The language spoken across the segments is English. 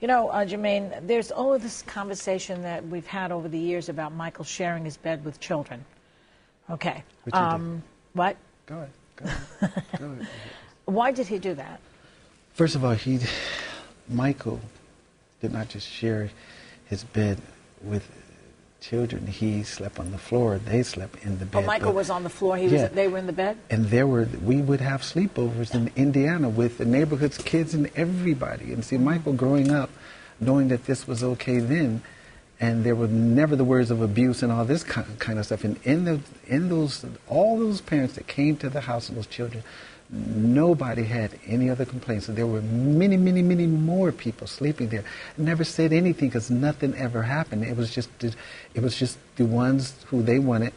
You know, Jermaine, there's all of this conversation that we've had over the years about Michael sharing his bed with children. Okay. What? Go ahead. Go ahead. Go ahead. Why did he do that? First of all, Michael did not just share his bed with children. He slept on the floor. They slept in the bed. Oh, Michael was on the floor. They were in the bed? And we would have sleepovers in Indiana with the neighborhood's kids and everybody. And see, Michael growing up, knowing that this was okay then, and there were never the words of abuse and all this kind of stuff. And all those parents that came to the house and those children, nobody had any other complaints. So there were many, many, many more people sleeping there. Never said anything because nothing ever happened. It was just the ones who they wanted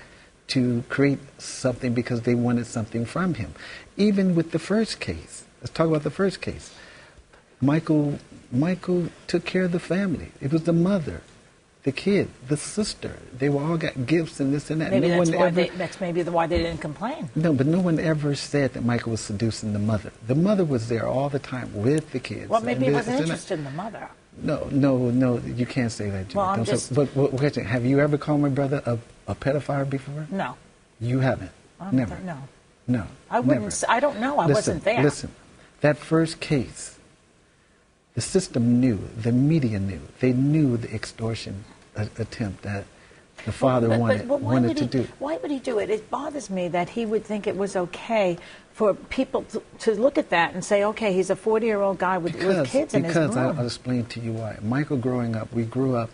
to create something because they wanted something from him. Even with the first case, let's talk about the first case. Michael took care of the family. It was the mother, the kid, the sister. They all got gifts and this and that. Maybe that's maybe why they didn't complain. No, but no one ever said that Michael was seducing the mother. The mother was there all the time with the kids. Well, maybe he wasn't interested in the mother. No, you can't say that, Julie. But have you ever called my brother a pedophile before? No. You haven't? Never? No. I wouldn't. I don't know. I wasn't there. Listen, that first case, the system knew, the media knew. They knew the extortion attempt that the father wanted to do. Why would he do it? It bothers me that he would think it was okay for people to look at that and say, okay, he's a 40-year-old guy with kids in his room. Because I'll explain to you why. Michael growing up, we grew up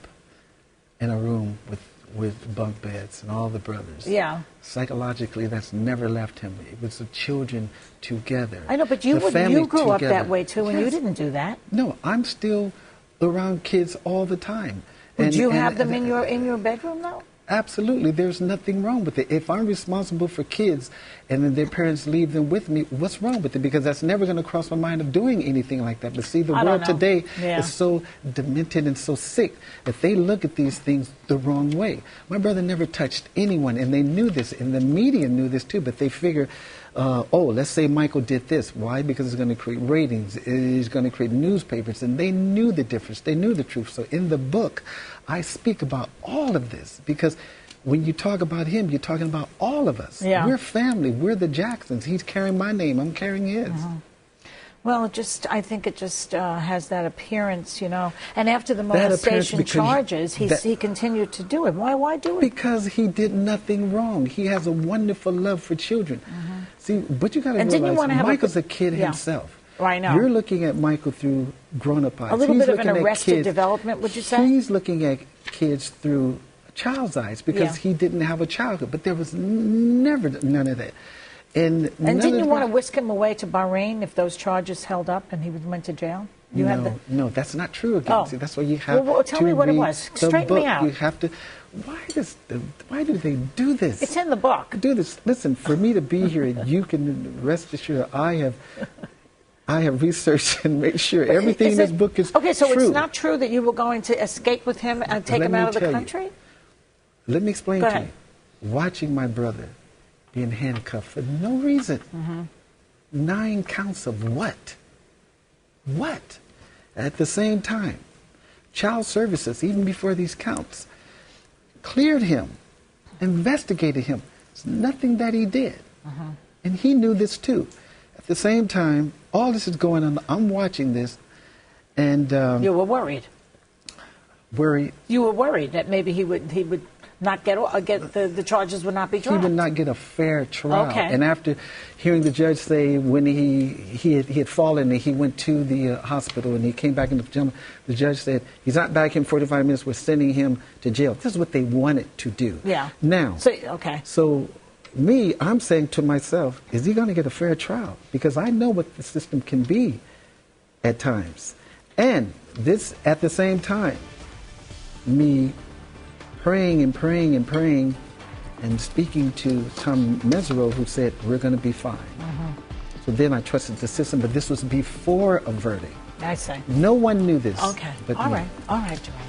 in a room with bunk beds and all the brothers. Yeah. Psychologically, that's never left him. It was the children together. I know, but you grew up that way too, and you didn't do that. No, I'm still around kids all the time. Would you have them in your bedroom, though? Absolutely. There's nothing wrong with it. If I'm responsible for kids and then their parents leave them with me, what's wrong with it? Because that's never going to cross my mind of doing anything like that. But see, the world today is so demented and so sick that they look at these things the wrong way. My brother never touched anyone, and they knew this, and the media knew this too, but they figure, oh, let's say Michael did this. Why? Because it's going to create ratings. It's going to create newspapers, and they knew the difference. They knew the truth. So in the book, I speak about all of this because when you talk about him, you're talking about all of us. Yeah. We're family. We're the Jacksons. He's carrying my name. I'm carrying his. Well, I think it just has that appearance, you know. And after the molestation charges, he continued to do it. Why do it? Because he did nothing wrong. He has a wonderful love for children. See, but you got to realize Michael's a kid himself. I know. You're looking at Michael through grown-up eyes. A little bit of an arrested development, would you say? He's looking at kids through a child's eyes because he didn't have a childhood. But there was never none of that. And didn't you want to whisk him away to Bahrain if those charges held up and he went to jail? No, that's not true again. Oh. See, that's why you have to tell me what it was. Straighten me out. You have to. Why do they do this? It's in the book. Do this. Listen, for me to be here, you can rest assured I have researched and made sure everything in this book is okay, so true. It's not true that you were going to escape with him and take him out of the country? Let me explain to you. Watching my brother being handcuffed for no reason. 9 counts of what? What? At the same time, Child Services, even before these counts, cleared him, investigated him. It's nothing that he did. And he knew this too. At the same time, all this is going on. I'm watching this, and you were worried. Worried. You were worried that maybe he would not get the charges would not be dropped. He would not get a fair trial. Okay. And after hearing the judge say when he had fallen and he went to the hospital and he came back in the pajama, the judge said he's not back in 45 minutes. We're sending him to jail. This is what they wanted to do. Yeah. Now. So I'm saying to myself, is he going to get a fair trial? Because I know what the system can be at times. And this, at the same time, me praying and praying and praying and speaking to Tom Mesereau, who said, we're going to be fine. So then I trusted the system, but this was before a verdict. I see. No one knew this. Okay. All right, Joanne.